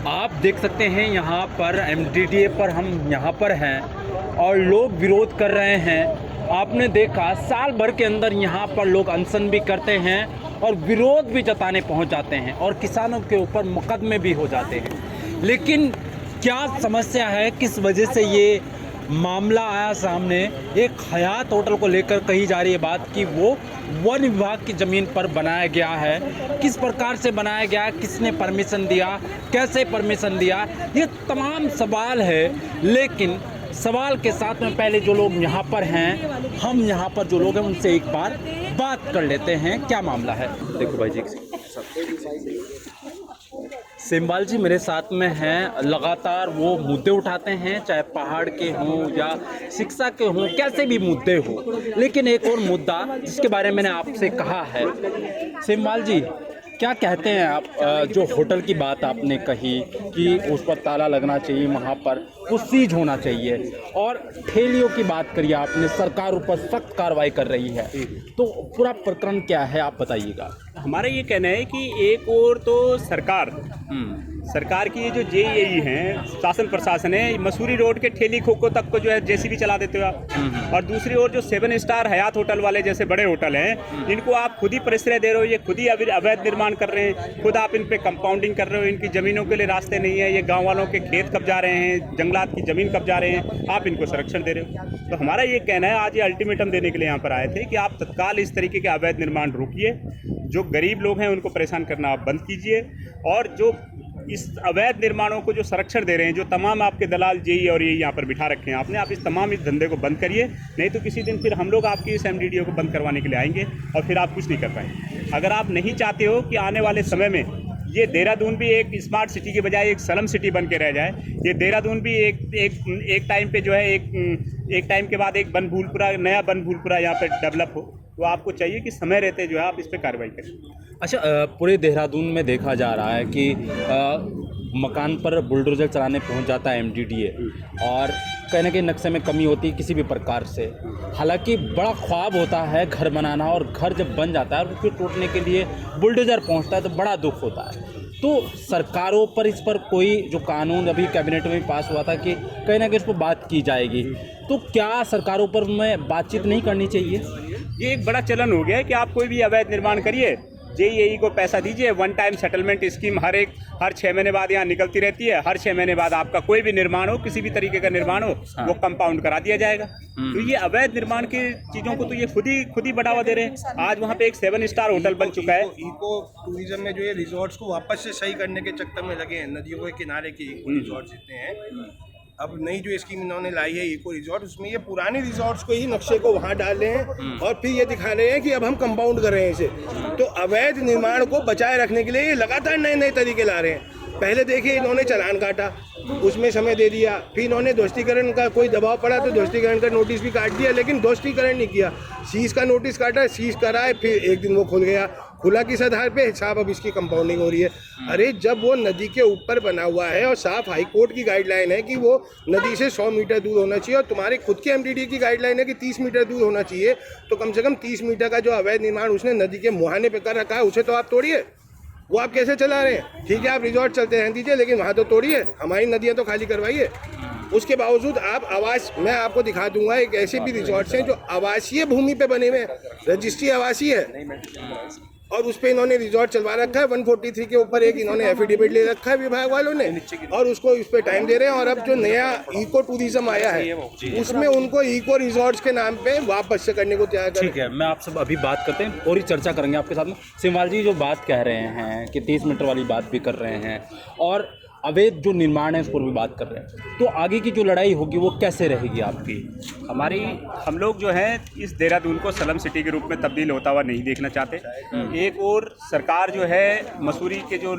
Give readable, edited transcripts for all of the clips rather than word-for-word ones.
आप देख सकते हैं यहाँ पर एमडीडीए पर हम यहाँ पर हैं और लोग विरोध कर रहे हैं। आपने देखा साल भर के अंदर यहाँ पर लोग अनशन भी करते हैं और विरोध भी जताने पहुँच जाते हैं और किसानों के ऊपर मुकदमे भी हो जाते हैं। लेकिन क्या समस्या है, किस वजह से ये मामला आया सामने? एक हयात होटल को लेकर कही जा रही है बात कि वो वन विभाग की ज़मीन पर बनाया गया है। किस प्रकार से बनाया गया, किसने परमिशन दिया, कैसे परमिशन दिया, ये तमाम सवाल है। लेकिन सवाल के साथ में पहले जो लोग यहाँ पर हैं, हम यहाँ पर जो लोग हैं उनसे एक बार बात कर लेते हैं क्या मामला है। देखो भाई जी, सिम्बाल जी मेरे साथ में हैं। लगातार वो मुद्दे उठाते हैं, चाहे पहाड़ के हों या शिक्षा के हों, कैसे भी मुद्दे हो। लेकिन एक और मुद्दा जिसके बारे में मैंने आपसे कहा है, सिम्बाल जी क्या कहते हैं आप? जो होटल की बात आपने कही कि उस पर ताला लगना चाहिए, वहाँ पर वो सीज होना चाहिए, और ठेलियों की बात करिए आपने, सरकार ऊपर सख्त कार्रवाई कर रही है, तो पूरा प्रकरण क्या है आप बताइएगा। हमारा ये कहना है कि एक और तो सरकार की ये जो जेईई हैं, शासन प्रशासन है, मसूरी रोड के ठेली खोखो तक को जो है जेसीबी चला देते हो आप। और दूसरी ओर जो 7 स्टार हयात होटल वाले जैसे बड़े होटल हैं, इनको आप खुद ही परिश्रय दे रहे हो, ये खुद ही अवैध निर्माण कर रहे हैं, खुद आप इन पे कंपाउंडिंग कर रहे हो। इनकी ज़मीनों के लिए रास्ते नहीं है, ये गाँव वालों के खेत कब्जा रहे हैं, जंगलात की ज़मीन कब्जा रहे हैं, आप इनको संरक्षण दे रहे हो। तो हमारा ये कहना है, आज ये अल्टीमेटम देने के लिए यहाँ पर आए थे कि आप तत्काल इस तरीके के अवैध निर्माण रोकिए, जो गरीब लोग हैं उनको परेशान करना आप बंद कीजिए, और जो इस अवैध निर्माणों को जो संरक्षण दे रहे हैं, जो तमाम आपके दलाल जेई और ये यहाँ पर बिठा रखे हैं आपने, आप इस तमाम इस धंधे को बंद करिए। नहीं तो किसी दिन फिर हम लोग आपकी इस एमडीडीओ को बंद करवाने के लिए आएंगे और फिर आप कुछ नहीं कर पाएंगे। अगर आप नहीं चाहते हो कि आने वाले समय में ये देहरादून भी एक स्मार्ट सिटी के बजाय एक स्लम सिटी बन के रह जाए, ये देहरादून भी एक टाइम पे जो है एक टाइम के बाद एक बनभूलपुरा, नया बनभूलपुरा यहाँ पे डेवलप हो, तो आपको चाहिए कि समय रहते जो है आप इस पर कार्रवाई करें। अच्छा, पूरे देहरादून में देखा जा रहा है कि मकान पर बुलडोजर चलाने पहुंच जाता है एमडीडीए, और कहीं ना कहीं नक्शे में कमी होती है किसी भी प्रकार से। हालांकि बड़ा ख्वाब होता है घर बनाना, और घर जब बन जाता है और उसको टूटने के लिए बुलडोजर पहुंचता है तो बड़ा दुख होता है। तो सरकारों पर इस पर कोई जो कानून अभी कैबिनेट में भी पास हुआ था कि कहीं ना कहीं इस पर बात की जाएगी, तो क्या सरकारों पर में बातचीत नहीं करनी चाहिए? ये एक बड़ा चलन हो गया है कि आप कोई भी अवैध निर्माण करिए, जेईई को पैसा दीजिए, वन टाइम सेटलमेंट स्कीम हर 6 महीने बाद यहाँ निकलती रहती है। हर 6 महीने बाद आपका कोई भी निर्माण हो, किसी भी तरीके का निर्माण हो, वो कंपाउंड करा दिया जाएगा। तो ये अवैध निर्माण की चीज़ों को तो ये खुद ही बढ़ावा दे रहे हैं। आज वहाँ पे एक 7 स्टार होटल बन चुका है। इको टूरिज्म में जो ये रिजॉर्ट्स को वापस से सही करने के चक्कर में लगे हैं, नदियों के किनारे के इको रिजॉर्ट्स जितने हैं, अब नई जो स्कीम इन्होंने लाई है इको रिजॉर्ट, उसमें ये पुराने रिजॉर्ट्स को ही नक्शे को वहाँ डाल रहे हैं और फिर ये दिखा रहे हैं कि अब हम कंपाउंड कर रहे हैं इसे। तो अवैध निर्माण को बचाए रखने के लिए ये लगातार नए नए तरीके ला रहे हैं। पहले देखिए इन्होंने चालान काटा, उसमें समय दे दिया, फिर इन्होंने ध्वस्तीकरण का कोई दबाव पड़ा तो ध्वस्तीकरण का नोटिस भी काट दिया, लेकिन ध्वस्तीकरण नहीं किया। सीज का नोटिस काटा, सीज कराए, फिर एक दिन वो खुल गया, खुला किस आधार पे? साहब अब इसकी कंपाउंडिंग हो रही है। अरे जब वो नदी के ऊपर बना हुआ है और साफ हाई कोर्ट की गाइडलाइन है कि वो नदी से 100 मीटर दूर होना चाहिए, और तुम्हारे खुद के एमडीडी की गाइडलाइन है कि 30 मीटर दूर होना चाहिए, तो कम से कम 30 मीटर का जो अवैध निर्माण उसने नदी के मुहाने पे कर रखा है, उसे तो आप तोड़िए। वो आप कैसे चला रहे हैं? ठीक है आप रिजॉर्ट चलते रहने दीजिए, लेकिन वहाँ तो तोड़िए, हमारी नदियाँ तो खाली करवाइए। उसके बावजूद आप आवास, मैं आपको दिखा दूंगा, एक ऐसे भी रिजॉर्ट्स हैं जो आवासीय भूमि पे बने हुए हैं, रजिस्ट्री आवासीय है, और उस पर इन्होंने रिजॉर्ट चलवा रखा है। 143 के ऊपर एक इन्होंने एफिडेविट ले रखा है विभाग वालों ने, और उसको इस पे टाइम दे रहे हैं। और अब जो नया इको टूरिज्म आया है उसमें उनको इको रिजॉर्ट्स के नाम पे वापस से करने को तैयार कर। ठीक है, मैं आपसे अभी बात करते हैं, पूरी चर्चा करेंगे आपके साथ में। सिम्बाल जी जो बात कह रहे हैं कि 30 मीटर वाली बात भी कर रहे हैं, और अवैध जो निर्माण है उस पर भी बात कर रहे हैं, तो आगे की जो लड़ाई होगी वो कैसे रहेगी आपकी? हम लोग जो है इस देहरादून को स्लम सिटी के रूप में तब्दील होता हुआ नहीं देखना चाहते। एक और सरकार जो है मसूरी के जो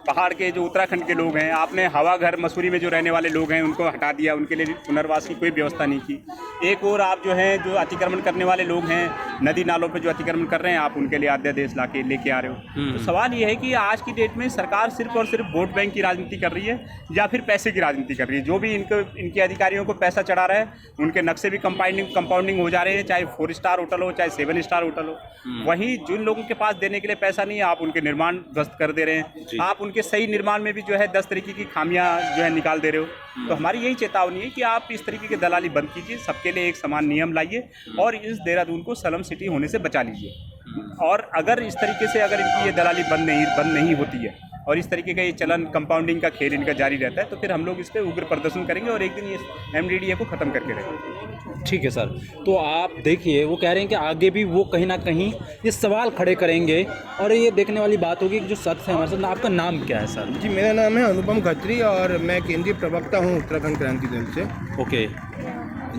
पहाड़ के जो उत्तराखंड के लोग हैं, आपने हवा घर मसूरी में जो रहने वाले लोग हैं उनको हटा दिया, उनके लिए पुनर्वास की कोई व्यवस्था नहीं की। एक और आप जो है जो अतिक्रमण करने वाले लोग हैं, नदी नालों पे जो अतिक्रमण कर रहे हैं, आप उनके लिए अध्यादेश लेके आ रहे हो। तो सवाल ये है कि आज की डेट में सरकार सिर्फ और सिर्फ वोट बैंक की राजनीति कर रही है या फिर पैसे की राजनीति कर रही है। जो भी इनके अधिकारियों को पैसा चढ़ा रहा है, उनके नक्शे भी कंपाउंडिंग हो जा रहे हैं, चाहे 4 स्टार होटल हो चाहे 7 स्टार होटल हो। वहीं जिन लोगों के पास देने के लिए पैसा नहीं है, आप उनके निर्माण ध्वस्त कर दे रहे हैं, आप उनके सही निर्माण में भी जो है 10 तरीके की खामियां जो है निकाल दे रहे हो। तो हमारी यही चेतावनी है कि आप इस तरीके की दलाली बंद कीजिए, सबके लिए एक समान नियम लाइए और इस देहरादून को स्लम सिटी होने से बचा लीजिए। और अगर इस तरीके से अगर इनकी ये दलाली बंद नहीं होती है और इस तरीके का ये चलन कंपाउंडिंग का खेल इनका जारी रहता है, तो फिर हम लोग इस पर उग्र प्रदर्शन करेंगे और एक दिन ये MDDA को ख़त्म करके रहेंगे। ठीक है सर, तो आप देखिए वो कह रहे हैं कि आगे भी वो कहीं ना कहीं ये सवाल खड़े करेंगे और ये देखने वाली बात होगी कि जो सत्य है हमारे साथ। आपका नाम क्या है सर? जी, मेरा नाम है अनुपम खत्री और मैं केंद्रीय प्रवक्ता हूँ उत्तराखंड क्रांति दल से। ओके।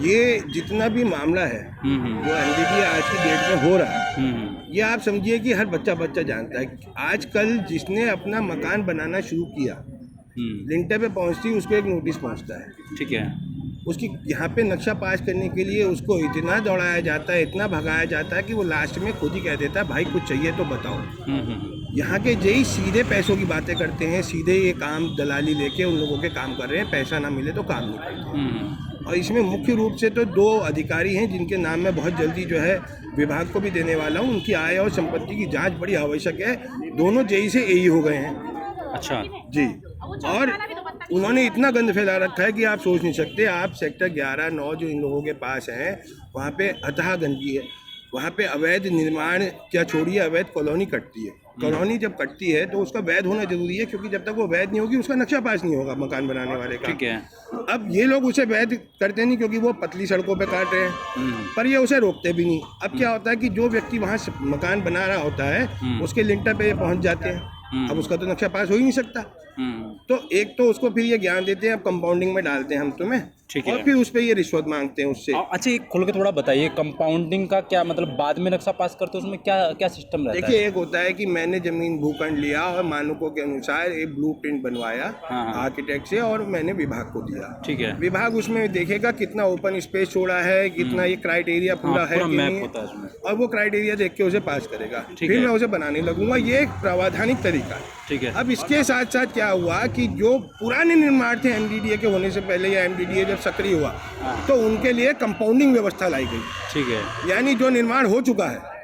ये जितना भी मामला है जो MDDA आज की डेट में हो रहा है, ये आप समझिए कि हर बच्चा जानता है। आजकल जिसने अपना मकान बनाना शुरू किया, लिंटर पे पहुंचती उसको एक नोटिस पहुंचता है। ठीक है। उसकी यहाँ पे नक्शा पास करने के लिए उसको इतना दौड़ाया जाता है, इतना भगाया जाता है कि वो लास्ट में खुद ही कह देता है भाई कुछ चाहिए तो बताओ। यहाँ के जेई सीधे पैसों की बातें करते हैं, सीधे ये काम दलाली लेके उन लोगों के काम कर रहे हैं, पैसा ना मिले तो काम नहीं करते। और इसमें मुख्य रूप से तो 2 अधिकारी हैं जिनके नाम मैं बहुत जल्दी जो है विभाग को भी देने वाला हूँ। उनकी आय और संपत्ति की जांच बड़ी आवश्यक है। दोनों जेई से AE हो गए हैं। अच्छा जी। और उन्होंने इतना गंद फैला रखा है कि आप सोच नहीं सकते। आप सेक्टर 11-9 जो इन लोगों के पास हैं, वहाँ पे अथाह गंदगी है। वहाँ पे अवैध निर्माण क्या छोड़िए, अवैध कॉलोनी कटती है। कॉलोनी जब कटती है तो उसका वैध होना जरूरी है, क्योंकि जब तक वो वैध नहीं होगी उसका नक्शा पास नहीं होगा मकान बनाने वाले का। ठीक है। अब ये लोग उसे वैध करते नहीं क्योंकि वो पतली सड़कों पे काट रहे हैं, पर ये उसे रोकते भी नहीं। अब क्या होता है कि जो व्यक्ति वहाँ मकान बना रहा होता है उसके लिंटर पे ये पहुँच जाते हैं। अब उसका तो नक्शा पास हो ही नहीं सकता। तो एक तो उसको फिर ये ज्ञान देते हैं अब कंपाउंडिंग में डालते हैं हम तुम्हें, ठीक है, और फिर उस पर ये रिश्वत मांगते हैं उससे। अच्छा, ये खोल के थोड़ा बताइए कंपाउंडिंग का क्या मतलब? बाद में नक्शा पास करते हो उसमें क्या क्या सिस्टम रहता है? देखिए, एक होता है कि मैंने जमीन भूखंड लिया और मानकों के अनुसार एक ब्लूप्रिंट बनवाया आर्किटेक्ट से और मैंने विभाग को दिया। ठीक है। विभाग उसमें देखेगा कितना ओपन स्पेस छोड़ा है, कितना ये क्राइटेरिया पूरा है कि नहीं, और वो क्राइटेरिया देख के उसे पास करेगा। फिर मैं उसे बनाने लगूंगा। ये एक प्रावधानिक तरीका है। ठीक है। अब इसके साथ साथ क्या हुआ कि जो पुराने निर्माण थे MDDA के होने से पहले या MDDA जब सक्रिय हुआ तो उनके लिए कंपाउंडिंग व्यवस्था लाई गई। ठीक है। यानी जो निर्माण हो चुका है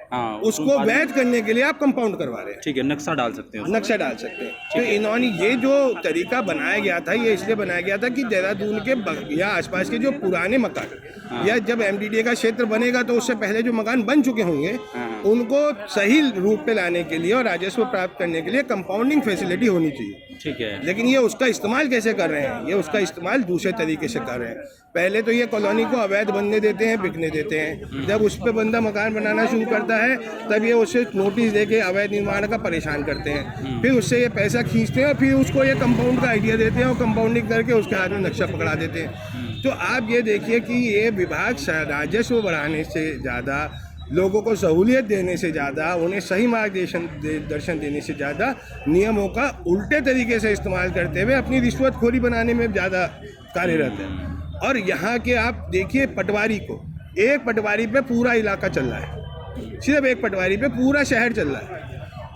उसको वैध करने के लिए आप कंपाउंड करवा रहे हैं। ठीक है, नक्शा डाल सकते हैं, नक्शा डाल सकते हैं। तो इन्होंने ये जो तरीका बनाया गया था, ये इसलिए बनाया गया था कि देहरादून के या आसपास के जो पुराने मकान या जब MDDA का क्षेत्र बनेगा तो उससे पहले जो मकान बन चुके होंगे उनको सही रूप पे लाने के लिए और राजस्व प्राप्त करने के लिए कंपाउंडिंग फैसिलिटी होनी चाहिए। ठीक है। लेकिन ये उसका इस्तेमाल कैसे कर रहे हैं? ये उसका इस्तेमाल दूसरे तरीके से कर रहे हैं। पहले तो ये कॉलोनी को अवैध बनने देते हैं, बिकने देते हैं। जब उस पर बंदा मकान बनाना शुरू करता है तब ये उसे नोटिस देके अवैध निर्माण का परेशान करते हैं। फिर उससे ये पैसा खींचते हैं और फिर उसको ये कंपाउंड का आइडिया देते हैं और कंपाउंडिंग करके उसके हाथ में नक्शा पकड़ा देते हैं। तो आप ये देखिए कि ये विभाग राजस्व बढ़ाने से ज़्यादा, लोगों को सहूलियत देने से ज़्यादा, उन्हें सही मार्गदर्शन देने से ज़्यादा नियमों का उल्टे तरीके से इस्तेमाल करते हुए अपनी रिश्वतखोरी बनाने में ज़्यादा कार्यरत है। और यहाँ के आप देखिए पटवारी को, एक पटवारी पे पूरा इलाका चल रहा है, सिर्फ एक पटवारी पे पूरा शहर चल रहा है।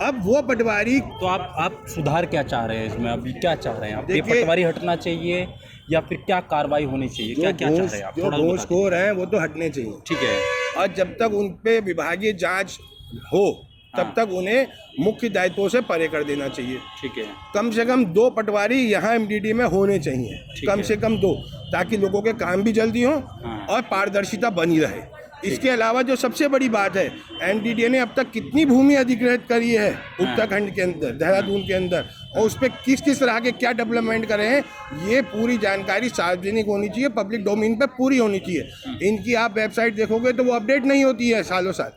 अब वो पटवारी, तो आप सुधार क्या चाह रहे हैं इसमें? अभी क्या चाह रहे हैं आप? ये पटवारी हटना चाहिए या फिर क्या कार्रवाई होनी चाहिए? क्या क्या चाह रहे हैं आप? जो घूसखोर हैं वो तो हटने चाहिए। ठीक है। और जब तक उन पे विभागीय जांच हो तब तक उन्हें मुख्य दायित्वों से परे कर देना चाहिए। ठीक है। कम से कम 2 पटवारी यहाँ MDDA में होने चाहिए, कम से कम 2, ताकि लोगों के काम भी जल्दी हों और पारदर्शिता बनी रहे। इसके अलावा जो सबसे बड़ी बात है, MDDA ने अब तक कितनी भूमि अधिग्रहित करी है उत्तराखंड के अंदर, देहरादून के अंदर, और उस पर किस किस तरह के क्या डेवलपमेंट करे हैं, ये पूरी जानकारी सार्वजनिक होनी चाहिए, पब्लिक डोमेन पे पूरी होनी चाहिए। इनकी आप वेबसाइट देखोगे तो वो अपडेट नहीं होती है सालों साल।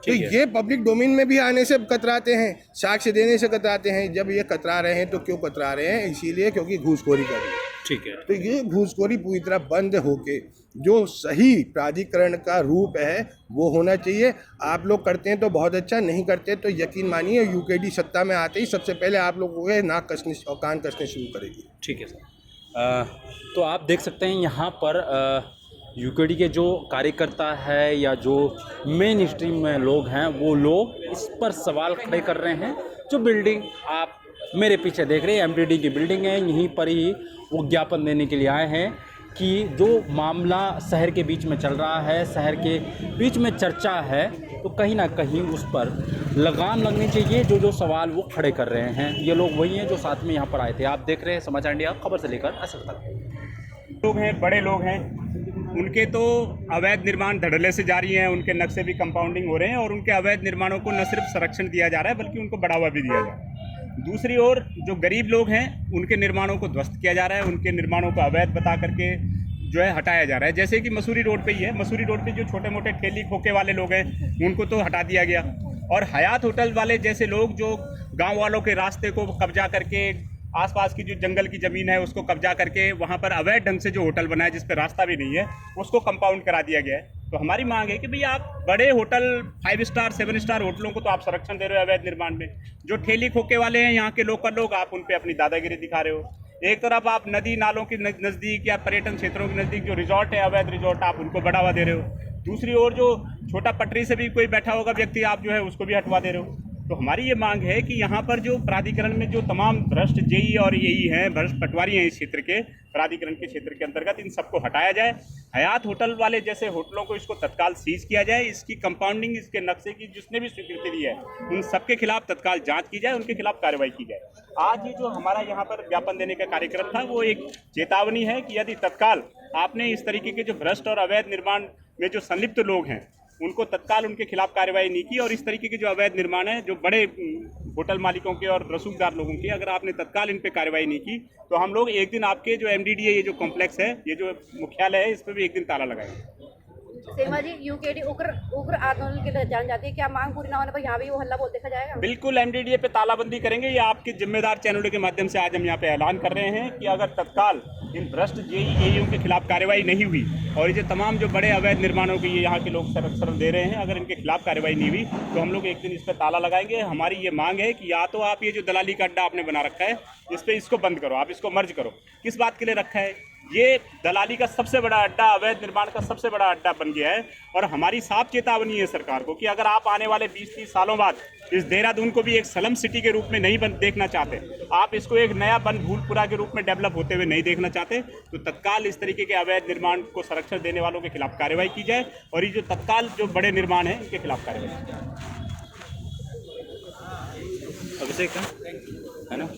तो ये पब्लिक डोमेन में भी आने से कतराते हैं, साक्ष्य देने से कतराते हैं। जब ये कतरा रहे हैं तो क्यों कतरा रहे हैं? इसीलिए क्योंकि घूसखोरी कर रही है। ठीक है। तो ये घूसखोरी पूरी तरह बंद होके जो सही प्राधिकरण का रूप है वो होना चाहिए। आप लोग करते हैं तो बहुत अच्छा, नहीं करते तो यकीन मानिए UKD सत्ता में आते ही सबसे पहले आप लोगों के नाक कसने और कान कसने शुरू करेगी। ठीक है सर। तो आप देख सकते हैं यहाँ पर UKD के जो कार्यकर्ता है या जो मेन स्ट्रीम में लोग हैं वो लोग इस पर सवाल खड़े कर रहे हैं। जो बिल्डिंग आप मेरे पीछे देख रहे हैं एमटीडी की बिल्डिंग है, यहीं पर ही वो ज्ञापन देने के लिए आए हैं कि जो मामला शहर के बीच में चल रहा है, शहर के बीच में चर्चा है, तो कहीं ना कहीं उस पर लगाम लगनी चाहिए। जो सवाल वो खड़े कर रहे हैं, ये लोग वही हैं जो साथ में यहाँ पर आए थे। आप देख रहे हैं समाचार इंडिया, खबर से लेकर असर तक। लोग हैं, बड़े लोग हैं, उनके तो अवैध निर्माण धड़ल्ले से जारी हैं, उनके नक्शे भी कंपाउंडिंग हो रहे हैं और उनके अवैध निर्माणों को न सिर्फ संरक्षण दिया जा रहा है बल्कि उनको बढ़ावा भी दिया जा रहा है। दूसरी ओर जो गरीब लोग हैं उनके निर्माणों को ध्वस्त किया जा रहा है, उनके निर्माणों को अवैध बता करके जो है हटाया जा रहा है। जैसे कि मसूरी रोड पे ही है, मसूरी रोड पे जो छोटे मोटे ठेली खोके वाले लोग हैं उनको तो हटा दिया गया, और हयात होटल वाले जैसे लोग जो गांव वालों के रास्ते को कब्जा करके आसपास की जो जंगल की ज़मीन है उसको कब्जा करके वहाँ पर अवैध ढंग से जो होटल बनाया जिस पर रास्ता भी नहीं है उसको कंपाउंड करा दिया गया है। तो हमारी मांग है कि भाई आप बड़े होटल 5 स्टार 7 स्टार होटलों को तो आप संरक्षण दे रहे हो अवैध निर्माण में, जो ठेली खोके वाले हैं यहाँ के लोकल लोग आप उन पर अपनी दादागिरी दिखा रहे हो। एक तरफ आप नदी नालों के नज़दीक या पर्यटन क्षेत्रों के नज़दीक जो रिजॉर्ट है अवैध रिजॉर्ट आप उनको बढ़ावा दे रहे हो, दूसरी ओर जो छोटा पटरी से भी कोई बैठा होगा व्यक्ति आप जो है उसको भी हटवा दे रहे हो। तो हमारी ये मांग है कि यहाँ पर जो प्राधिकरण में जो तमाम भ्रष्ट जेई और यही हैं, भ्रष्ट पटवारी हैं इस क्षेत्र के प्राधिकरण के क्षेत्र के अंतर्गत, इन सबको हटाया जाए। हयात होटल वाले जैसे होटलों को इसको तत्काल सीज किया जाए, इसकी कंपाउंडिंग इसके नक्शे की जिसने भी स्वीकृति दी है उन सबके खिलाफ तत्काल जांच की जाए, उनके खिलाफ कार्रवाई की जाए। आज ये जो हमारा यहाँ पर ज्ञापन देने का कार्यक्रम था वो एक चेतावनी है कि यदि तत्काल आपने इस तरीके के जो भ्रष्ट और अवैध निर्माण में जो संलिप्त लोग हैं उनको तत्काल उनके खिलाफ कार्रवाई नहीं की, और इस तरीके के जो अवैध निर्माण है जो बड़े होटल मालिकों के और रसूखदार लोगों की, अगर आपने तत्काल इन पे कार्रवाई नहीं की तो हम लोग एक दिन आपके जो एमडीडीए ये जो कॉम्प्लेक्स है, ये जो मुख्यालय है, इस पर भी एक दिन ताला लगाएंगे। सेमा जी, यूकेडी उग्र आंदोलन के लिए जान जाती है, क्या मांग पूरी ना होने पर यहाँ भी वो हल्ला बोल देखा जाएगा? बिल्कुल एमडीडीए पे तालाबंदी करेंगे। ये आपके जिम्मेदार चैनलों के माध्यम से आज हम यहाँ पे ऐलान कर रहे हैं कि अगर तत्काल इन भ्रष्ट जेईएयू के खिलाफ कार्रवाई नहीं हुई और ये तमाम जो बड़े अवैध निर्माणों के ये यहाँ के लोग संरक्षण दे रहे हैं, अगर इनके खिलाफ कार्रवाई नहीं हुई तो हम लोग एक दिन इस पर ताला लगाएंगे। हमारी ये मांग है कि या तो आप ये जो दलाली का अड्डा आपने बना रखा है इस पर इसको बंद करो, आप इसको मर्ज करो। किस बात के लिए रखा है? ये दलाली का सबसे बड़ा अड्डा, अवैध निर्माण का सबसे बड़ा अड्डा बन गया है, और हमारी साफ चेतावनी है सरकार को कि अगर आप आने वाले 20-30 सालों बाद इस देहरादून को भी एक स्लम सिटी के रूप में नहीं देखना चाहते, आप इसको एक नया भूलपुरा के रूप में डेवलप होते हुए नहीं देखना चाहते, तो तत्काल इस तरीके के अवैध निर्माण को संरक्षण देने वालों के खिलाफ कार्रवाई की जाए, और ये जो तत्काल जो बड़े निर्माण है इनके खिलाफ कार्रवाई की जाए। अभिषेक है ना?